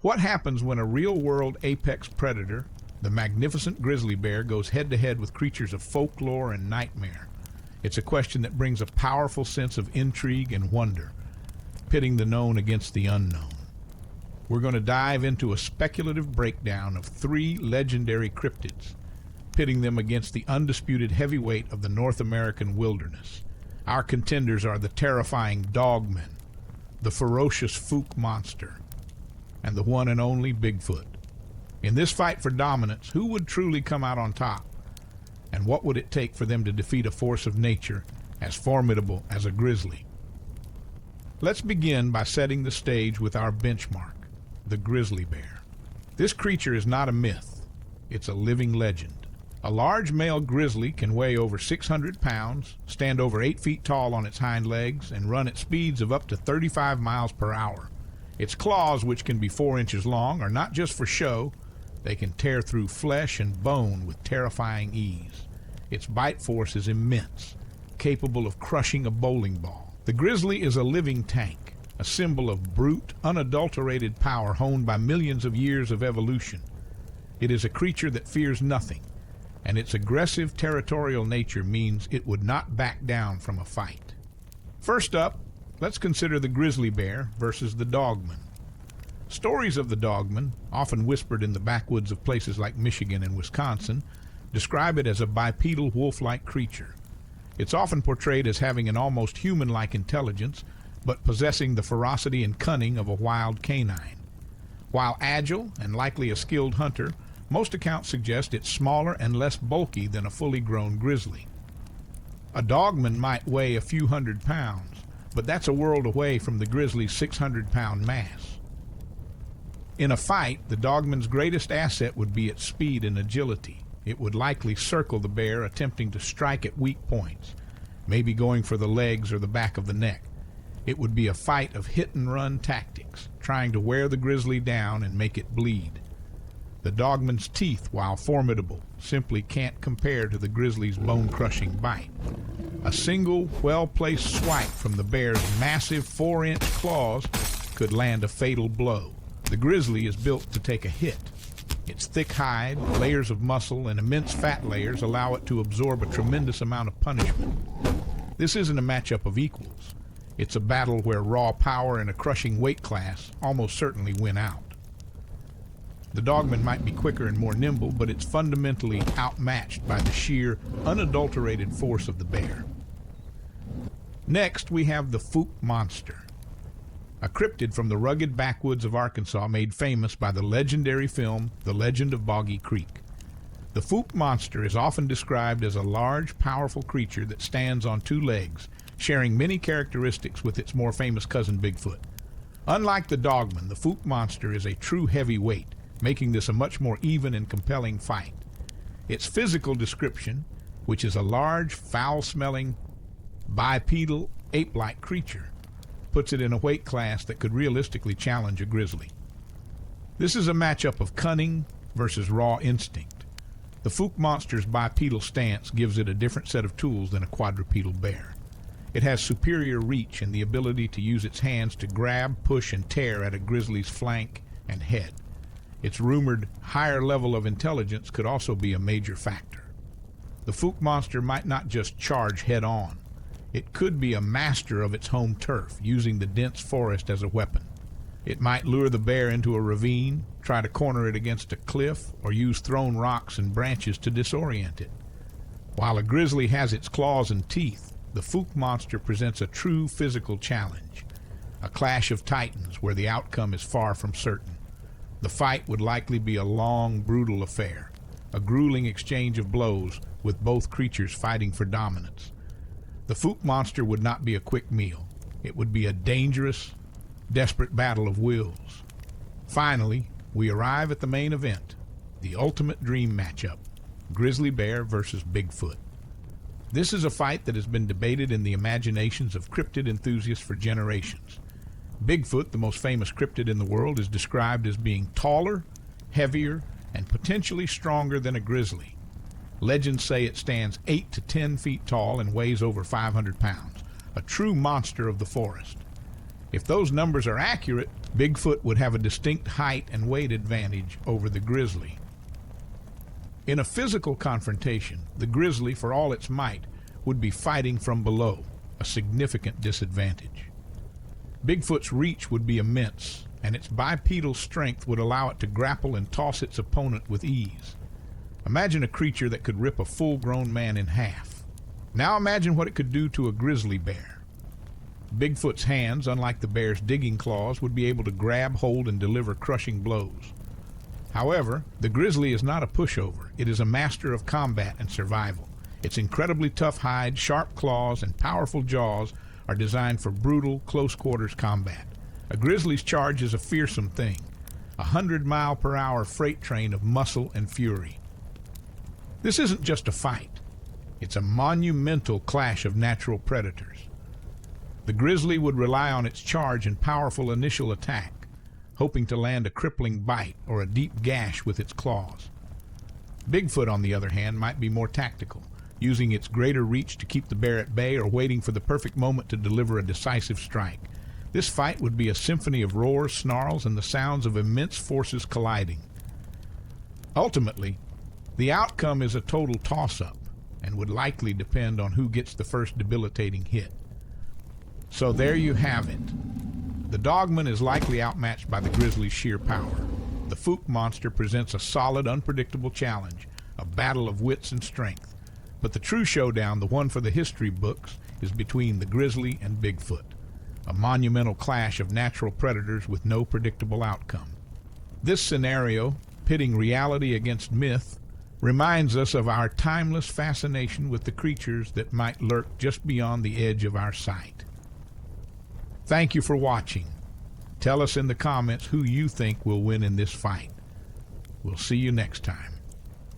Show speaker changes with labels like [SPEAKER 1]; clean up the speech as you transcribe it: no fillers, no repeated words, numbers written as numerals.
[SPEAKER 1] What happens when a real-world apex predator, the magnificent grizzly bear, goes head-to-head with creatures of folklore and nightmare? It's a question that brings a powerful sense of intrigue and wonder, pitting the known against the unknown. We're going to dive into a speculative breakdown of 3 legendary cryptids, pitting them against the undisputed heavyweight of the North American wilderness. Our contenders are the terrifying Dogman, the ferocious Fook monster, and the one and only Bigfoot. In this fight for dominance, who would truly come out on top? And what would it take for them to defeat a force of nature as formidable as a grizzly? Let's begin by setting the stage with our benchmark, the grizzly bear. This creature is not a myth, it's a living legend. A large male grizzly can weigh over 600 pounds, stand over 8 feet tall on its hind legs, and run at speeds of up to 35 miles per hour. Its claws, which can be 4 inches long, are not just for show. They can tear through flesh and bone with terrifying ease. Its bite force is immense, capable of crushing a bowling ball. The grizzly is a living tank, a symbol of brute, unadulterated power honed by millions of years of evolution. It is a creature that fears nothing, and its aggressive territorial nature means it would not back down from a fight. First up, let's consider the grizzly bear versus the Dogman. Stories of the Dogman, often whispered in the backwoods of places like Michigan and Wisconsin, describe it as a bipedal wolf-like creature. It's often portrayed as having an almost human-like intelligence, but possessing the ferocity and cunning of a wild canine. While agile and likely a skilled hunter, most accounts suggest it's smaller and less bulky than a fully grown grizzly. A Dogman might weigh a few hundred pounds, but that's a world away from the grizzly's 600-pound mass. In a fight, the Dogman's greatest asset would be its speed and agility. It would likely circle the bear, attempting to strike at weak points, maybe going for the legs or the back of the neck. It would be a fight of hit-and-run tactics, trying to wear the grizzly down and make it bleed. The Dogman's teeth, while formidable, simply can't compare to the grizzly's bone-crushing bite. A single, well-placed swipe from the bear's massive 4-inch claws could land a fatal blow. The grizzly is built to take a hit. Its thick hide, layers of muscle, and immense fat layers allow it to absorb a tremendous amount of punishment. This isn't a matchup of equals. It's a battle where raw power and a crushing weight class almost certainly win out. The Dogman might be quicker and more nimble, but it's fundamentally outmatched by the sheer, unadulterated force of the bear. Next, we have the Fook monster, a cryptid from the rugged backwoods of Arkansas made famous by the legendary film The Legend of Boggy Creek. The Fook monster is often described as a large, powerful creature that stands on 2 legs, sharing many characteristics with its more famous cousin Bigfoot. Unlike the Dogman, the Fook monster is a true heavyweight, making this a much more even and compelling fight. Its physical description, which is a large, foul-smelling, bipedal, ape-like creature, puts it in a weight class that could realistically challenge a grizzly. This is a matchup of cunning versus raw instinct. The Fook monster's bipedal stance gives it a different set of tools than a quadrupedal bear. It has superior reach and the ability to use its hands to grab, push, and tear at a grizzly's flank and head. Its rumored higher level of intelligence could also be a major factor. The Fook monster might not just charge head-on. It could be a master of its home turf, using the dense forest as a weapon. It might lure the bear into a ravine, try to corner it against a cliff, or use thrown rocks and branches to disorient it. While a grizzly has its claws and teeth, the Fook monster presents a true physical challenge, a clash of titans where the outcome is far from certain. The fight would likely be a long, brutal affair, a grueling exchange of blows with both creatures fighting for dominance. The Fook monster would not be a quick meal. It would be a dangerous, desperate battle of wills. Finally, we arrive at the main event, the ultimate dream matchup, grizzly bear versus Bigfoot. This is a fight that has been debated in the imaginations of cryptid enthusiasts for generations. Bigfoot, the most famous cryptid in the world, is described as being taller, heavier, and potentially stronger than a grizzly. Legends say it stands 8 to 10 feet tall and weighs over 500 pounds, a true monster of the forest. If those numbers are accurate, Bigfoot would have a distinct height and weight advantage over the grizzly. In a physical confrontation, the grizzly, for all its might, would be fighting from below, a significant disadvantage. Bigfoot's reach would be immense, and its bipedal strength would allow it to grapple and toss its opponent with ease. Imagine a creature that could rip a full-grown man in half. Now imagine what it could do to a grizzly bear. Bigfoot's hands, unlike the bear's digging claws, would be able to grab, hold, and deliver crushing blows. However, the grizzly is not a pushover. It is a master of combat and survival. Its incredibly tough hide, sharp claws, and powerful jaws are designed for brutal, close-quarters combat. A grizzly's charge is a fearsome thing, a 100-mile-per-hour freight train of muscle and fury. This isn't just a fight. It's a monumental clash of natural predators. The grizzly would rely on its charge and powerful initial attack, hoping to land a crippling bite or a deep gash with its claws. Bigfoot, on the other hand, might be more tactical, using its greater reach to keep the bear at bay or waiting for the perfect moment to deliver a decisive strike. This fight would be a symphony of roars, snarls, and the sounds of immense forces colliding. Ultimately, the outcome is a total toss-up and would likely depend on who gets the first debilitating hit. So there you have it. The dogman is likely outmatched by the grizzly's sheer power. The Fook monster presents a solid, unpredictable challenge, a battle of wits and strength. But the true showdown, the one for the history books, is between the grizzly and Bigfoot, a monumental clash of natural predators with no predictable outcome. This scenario, pitting reality against myth, reminds us of our timeless fascination with the creatures that might lurk just beyond the edge of our sight. Thank you for watching. Tell us in the comments who you think will win in this fight. We'll see you next time.